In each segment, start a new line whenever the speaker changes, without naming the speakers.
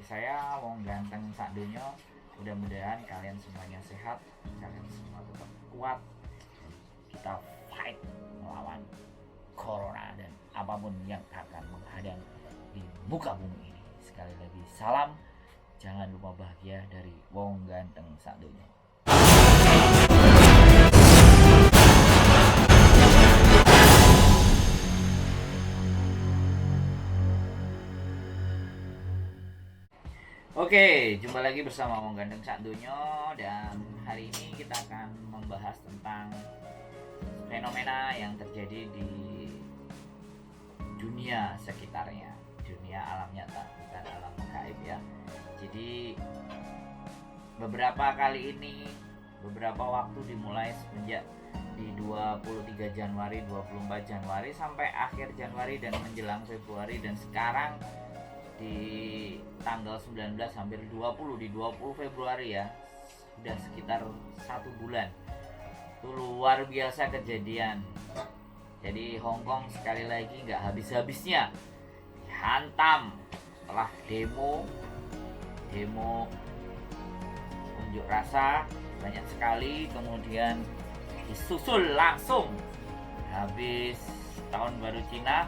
saya Wong Ganteng sak donya. Mudah-mudahan kalian semuanya sehat, kalian semua tetap kuat. Kita fight melawan corona dan apapun yang akan menghadang di muka bumi ini. Sekali lagi salam, jangan lupa bahagia dari Wong Ganteng sak donya. Oke, jumpa lagi bersama Wong Ganteng sak donya, dan hari ini kita akan membahas tentang fenomena yang terjadi di dunia sekitarnya, dunia alam nyata, bukan alam gaib ya. Jadi beberapa waktu dimulai semenjak di 23 Januari, 24 Januari sampai akhir Januari dan menjelang Februari, dan sekarang di tanggal 19 hampir 20 Februari ya, sudah sekitar 1 bulan. Itu luar biasa kejadian. Jadi Hong Kong sekali lagi nggak habis-habisnya dihantam setelah demo unjuk rasa banyak sekali, kemudian disusul langsung habis tahun baru Cina,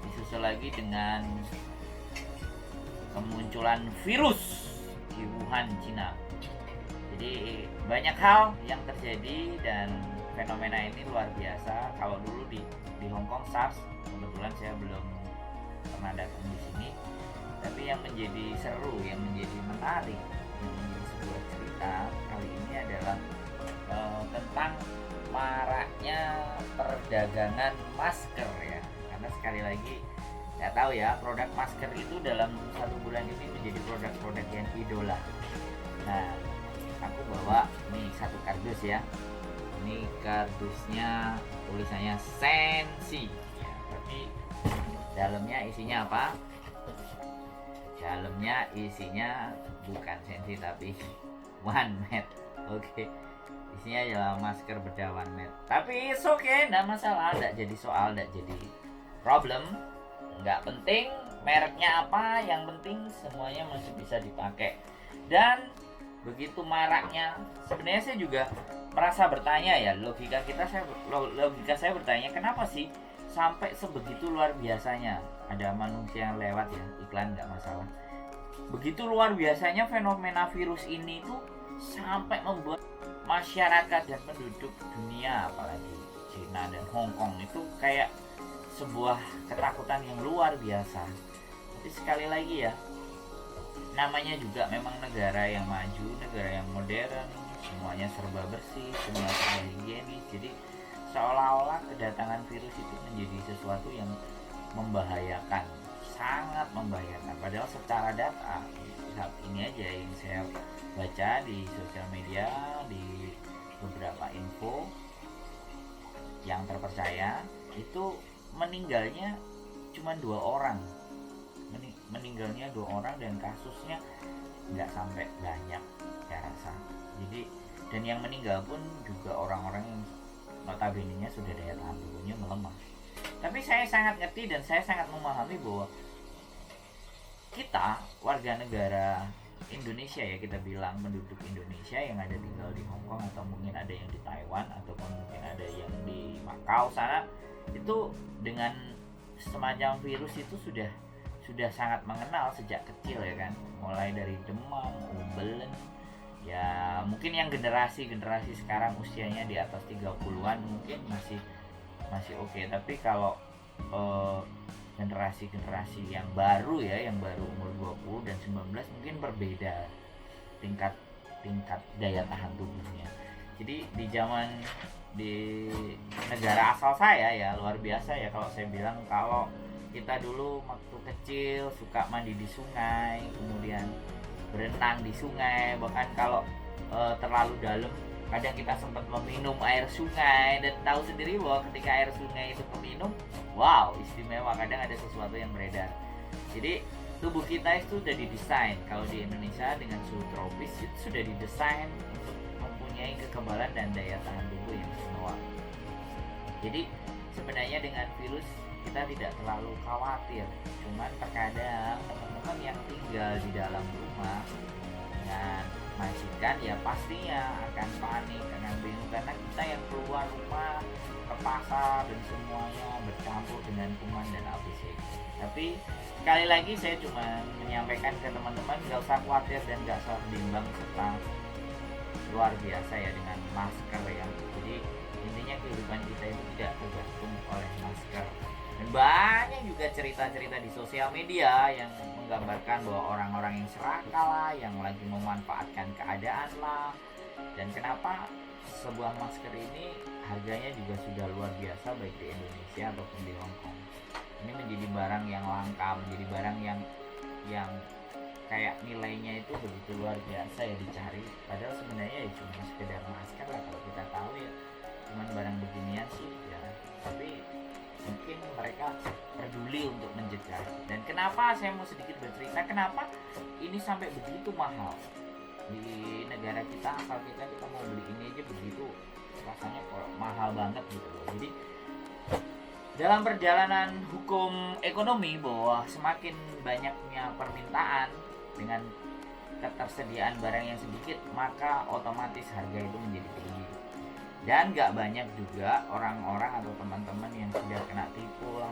disusul lagi dengan kemunculan virus di Wuhan, Cina. Jadi banyak hal yang terjadi dan fenomena ini luar biasa. Kalau dulu di Hong Kong SARS, kebetulan saya belum pernah datang di sini. Tapi yang menjadi seru, yang menjadi menarik, yang menjadi sebuah cerita kali ini adalah tentang maraknya perdagangan masker ya. Karena sekali lagi nggak tahu ya, produk masker itu dalam 1 bulan ini menjadi produk-produk yang idola. Nah, aku bawa nih 1 kardus ya. Ini kardusnya tulisannya Sensi ya, tapi dalamnya isinya apa? Dalamnya isinya bukan Sensi tapi One Med. Oke. Isinya adalah masker bedah One Med. Tapi it's okay, enggak masalah, enggak jadi soal, enggak jadi problem. Nggak penting mereknya apa, yang penting semuanya masih bisa dipakai. Dan begitu maraknya, sebenarnya saya juga merasa bertanya ya, logika saya bertanya, kenapa sih sampai sebegitu luar biasanya? Ada manusia yang lewat ya, iklan nggak masalah. Begitu luar biasanya fenomena virus ini tuh sampai membuat masyarakat dan penduduk dunia, apalagi Cina dan Hong Kong itu kayak sebuah ketakutan yang luar biasa. Tapi sekali lagi ya, namanya juga memang negara yang maju, negara yang modern, semuanya serba bersih, semua serba higienis. Jadi seolah-olah kedatangan virus itu menjadi sesuatu yang membahayakan, sangat membahayakan. Padahal secara data saat ini aja yang saya baca di sosial media, di beberapa info yang terpercaya, itu meninggalnya cuma 2 orang, meninggalnya 2 orang, dan kasusnya nggak sampai banyak saya rasa. Jadi dan yang meninggal pun juga orang-orang yang notabene-nya sudah daya tahan tubuhnya melemah. Tapi saya sangat ngerti dan saya sangat memahami bahwa kita warga negara Indonesia ya, kita bilang penduduk Indonesia yang ada tinggal di Hong Kong, atau mungkin ada yang di Taiwan, ataupun mungkin ada yang di Makau sana, itu dengan semacam virus itu sudah sangat mengenal sejak kecil ya kan, mulai dari demam, umbelen ya. Mungkin yang generasi sekarang usianya di atas 30-an mungkin masih oke, tapi kalau generasi yang baru ya, yang baru umur 20 dan 19 mungkin berbeda tingkat daya tahan tubuhnya. Jadi di negara asal saya ya, luar biasa ya kalau saya bilang. Kalau kita dulu waktu kecil suka mandi di sungai, kemudian berenang di sungai, bahkan kalau terlalu dalam kadang kita sempat meminum air sungai, dan tahu sendiri bahwa ketika air sungai itu keminum, wow, istimewa, kadang ada sesuatu yang beredar. Jadi tubuh kita itu sudah didesain, kalau di Indonesia dengan suhu tropis itu sudah didesain untuk mempunyai kekebalan dan daya tahan tubuh yang istimewa. Jadi sebenarnya dengan virus kita tidak terlalu khawatir. Cuman terkadang teman-teman yang tinggal di dalam rumah dengan majikan ya pastinya akan panik, akan bingung, karena kita yang keluar rumah ke pasar dan semuanya bercampur dengan kuman dan ABC. Tapi sekali lagi saya cuma menyampaikan ke teman-teman, gak usah khawatir dan gak usah bimbang serta luar biasa ya dengan masker ya. Jadi intinya kehidupan kita itu tidak tergantung oleh masker. Dan banyak juga cerita-cerita di sosial media yang menggambarkan bahwa orang-orang yang serakah lah, yang lagi memanfaatkan keadaan lah. Dan kenapa sebuah masker ini harganya juga sudah luar biasa baik di Indonesia ataupun di Hong Kong. Ini menjadi barang yang langka, menjadi barang yang kayak nilainya itu begitu luar biasa ya dicari. Padahal sebenarnya ya cuma sekedar masker lah kalau kita tahu ya, cuman barang beginian sih ya. Tapi mungkin mereka peduli untuk mencegah. Dan kenapa saya mau sedikit bercerita kenapa ini sampai begitu mahal di negara kita, asal kita mau beli ini aja begitu rasanya kok mahal banget gitu loh. Jadi dalam perjalanan hukum ekonomi bahwa semakin banyaknya permintaan dengan ketersediaan barang yang sedikit, maka otomatis harga itu menjadi tinggi. Dan gak banyak juga orang-orang atau teman-teman yang sudah kena tipu lah,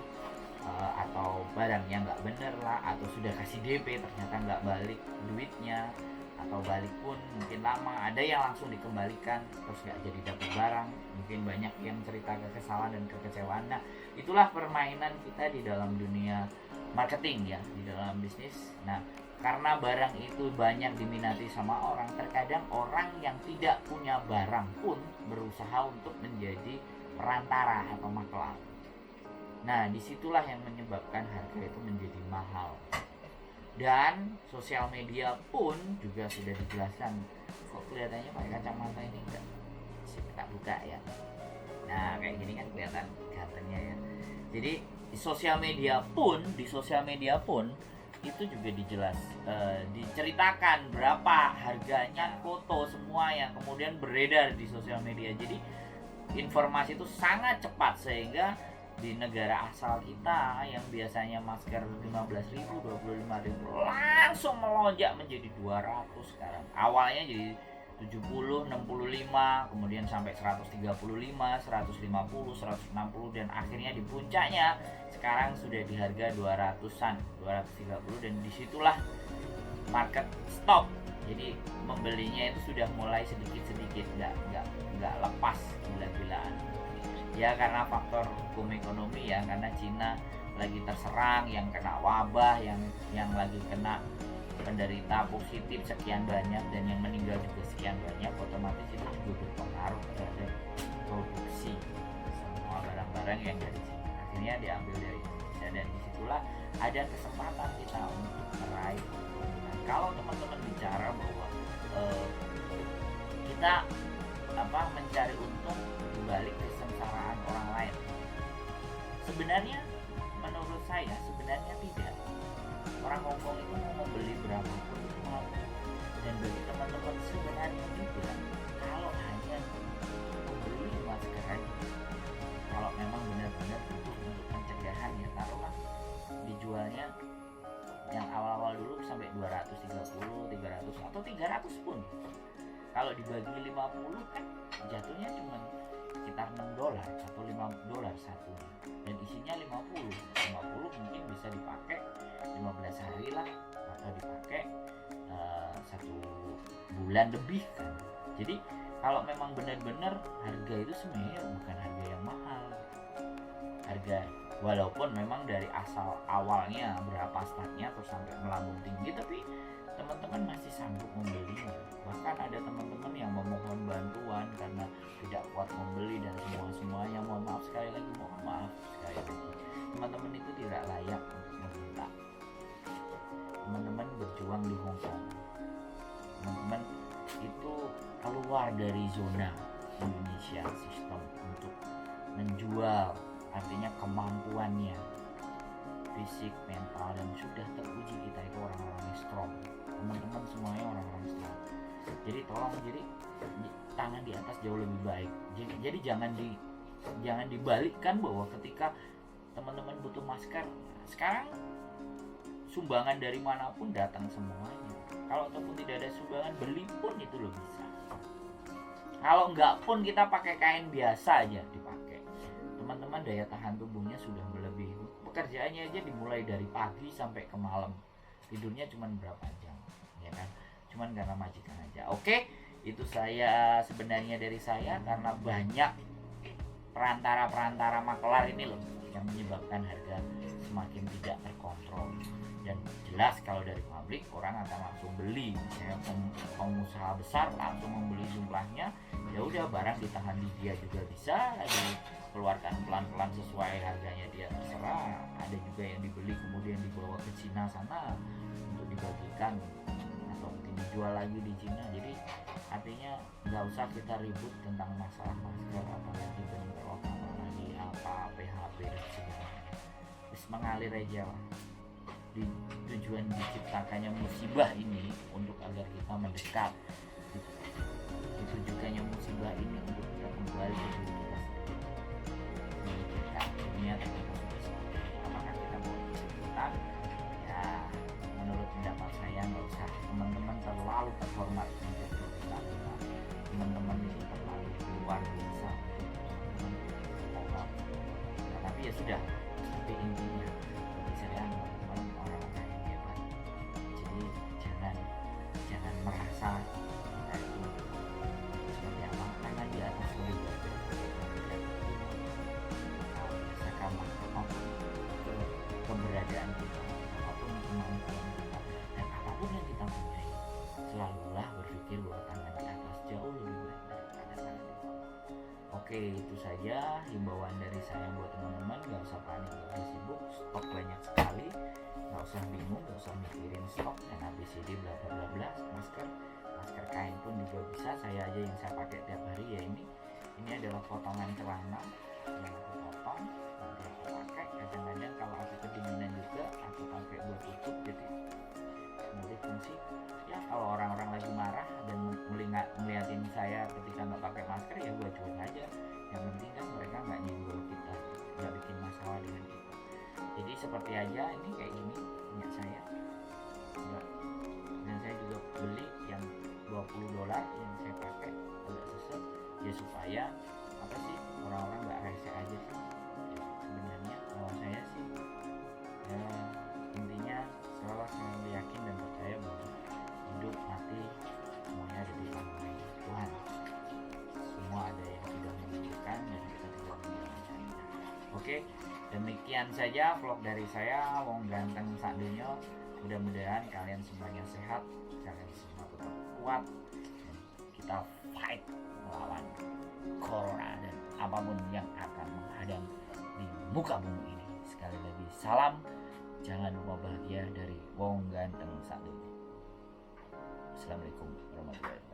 atau barangnya gak bener lah, atau sudah kasih DP ternyata gak balik duitnya, atau balik pun mungkin lama, ada yang langsung dikembalikan terus gak jadi dapat barang. Mungkin banyak yang cerita kekesalan dan kekecewaan. Nah, itulah permainan kita di dalam dunia marketing ya, di dalam bisnis. Nah, karena barang itu banyak diminati sama orang, terkadang orang yang tidak punya barang pun berusaha untuk menjadi perantara atau maklar. Nah, disitulah yang menyebabkan harga itu menjadi mahal. Dan sosial media pun juga sudah dijelaskan. Kok kelihatannya pakai kacamata ini enggak? Kita buka ya. Nah, kayak gini kan kelihatan gantengnya ya. Jadi di sosial media pun itu juga diceritakan berapa harganya, foto semua yang kemudian beredar di sosial media. Jadi informasi itu sangat cepat sehingga di negara asal kita yang biasanya masker 15.000, 25.000 langsung melonjak menjadi 200 sekarang. Awalnya jadi 70, 65, kemudian sampai 135, 150, 160 dan akhirnya di puncaknya sekarang sudah di harga 200-an, 230, dan disitulah market stop. Jadi membelinya itu sudah mulai sedikit-sedikit, nggak lepas gila-gilaan. Ya karena faktor hukum ekonomi ya, karena Cina lagi terserang, yang kena wabah, yang lagi kena penderita positif sekian banyak dan yang meninggal juga sekian banyak, otomatis itu juga berpengaruh terhadap produksi semua barang-barang yang dari Cina akhirnya diambil dari Indonesia. Dan disitulah ada kesempatan kita untuk meraih keuntungan. Kalau teman-teman bicara bahwa kita mencari untung dibalik kesengsaraan orang lain, sebenarnya menurut saya sebenarnya tidak. Orang Hongkong itu mau membeli berapapun itu mau. Dan bagi teman-teman sebenarnya juga kalau hanya membeli masker aja, kalau memang benar-benar butuh untuk pencegahan ya, taruhlah dijualnya yang awal-awal dulu sampai 230, 300 atau 300 pun. Kalau dibagi 50 kan jatuhnya cuma sekitar $6 atau $5 satunya. Dan isinya 50 mungkin bisa dipakai 15 hari lah, atau dipakai 1 bulan lebih kan. Jadi kalau memang benar-benar harga itu sebenarnya bukan harga yang mahal. Harga walaupun memang dari asal awalnya berapa startnya terus sampai melambung tinggi, tapi teman-teman masih sanggup membelinya. Bahkan ada teman-teman yang memohon bantuan karena tidak kuat membeli dan semuanya. Mohon maaf sekali lagi, teman-teman itu tidak layak untuk meminta. Teman-teman berjuang di Hong Kong, teman-teman itu keluar dari zona Indonesia sistem untuk menjual, artinya kemampuannya fisik, mental, dan sudah teruji kita itu orang-orang yang strong. Teman-teman semuanya orang-orang strong. Jadi tolong, jadi tangan di atas jauh lebih baik. Jadi jangan dibalikkan bahwa ketika teman-teman butuh masker, sekarang sumbangan dari manapun datang semuanya. Kalau ataupun tidak ada sumbangan, beli pun itu loh bisa. Kalau enggak pun kita pakai kain biasa aja dipakai. Teman-teman daya tahan tubuhnya sudah melebihi. Pekerjaannya aja dimulai dari pagi sampai ke malam. Tidurnya cuma berapa jam, ya kan? Cuman karena majikan aja. Oke, itu saya sebenarnya dari saya, karena banyak perantara-perantara makelar ini loh yang menyebabkan harga semakin tidak terkontrol. Dan jelas kalau dari pabrik orang akan langsung beli, misalnya pengusaha besar langsung membeli jumlahnya, ya udah barang ditahan di dia juga bisa, dikeluarkan pelan-pelan sesuai harganya dia terserah. Ada juga yang dibeli kemudian dibawa ke Cina sana untuk dibagikan atau mungkin dijual lagi di Cina. Jadi artinya nggak usah kita ribut tentang masalah masker, apalagi bentrok, apalagi apa PHB dan sebagainya. Terus mengalir aja lah. Tujuan diciptakannya musibah ini untuk agar kita mendekat, ditujukannya musibah ini untuk kita kembali ke diri kita sendiri. Kita niat kita sudah apakah kita mau ikutan? Ya, menurut pendapat saya nggak usah. Teman-teman terlalu terhormat untuk kita. Teman-teman itu terlalu luar biasa untuk teman-teman. Ya, tapi ya sudah. Tapi intinya bagi saya orang-orang yang hebat. Jadi jangan merasa kita itu seperti apa, karena di atas lebih baik. Rasakanlah apapun keberadaan kita, apapun kemampuan kita, dan apapun yang kita punya, selalulah berpikir bahwa tangan di atas jauh lebih baik daripada tangan di bawah. Oke, itu saja himbauan dari saya buat teman-teman. Gak usah panik, gak usah sibuk, stok banyak sekali. Gak usah bingung, gak usah mikirin stok dan ABCD bla bla bla. Masker kain pun juga bisa. Saya aja yang saya pakai tiap hari ya ini adalah potongan celana yang aku potong, nanti aku pakai. Kadang-kadang kalau aku kedinginan juga aku pakai buat tutup, jadi multifungsi. Ya kalau orang-orang lagi marah dan melihatin saya ketika nggak pakai masker, ya gue cuek aja. Yang penting kan mereka nggak nyenggol kita, nggak bikin masalah dengan kita. Jadi seperti aja ini kayak gini punya saya. Dan saya juga beli yang $20 yang saya pakai agak sesek ya, supaya apa sih, orang-orang nggak rese aja sih. Sebenarnya kalau saya sih ya intinya selalu yakin dan percaya bahwa hidup mati semuanya ada di tangan Tuhan. Semua ada yang sudah menentukan dan kita tidak menyalahkannya. Oke, demikian saja vlog dari saya, Wong Ganteng Sakdonya. Mudah-mudahan kalian semuanya sehat, kalian semua tetap kuat, dan kita fight melawan corona dan apapun yang akan menghadang di muka bumi ini. Sekali lagi salam, jangan lupa bahagia dari Wong Ganteng Sakdonya. Assalamualaikum warahmatullahi wabarakatuh.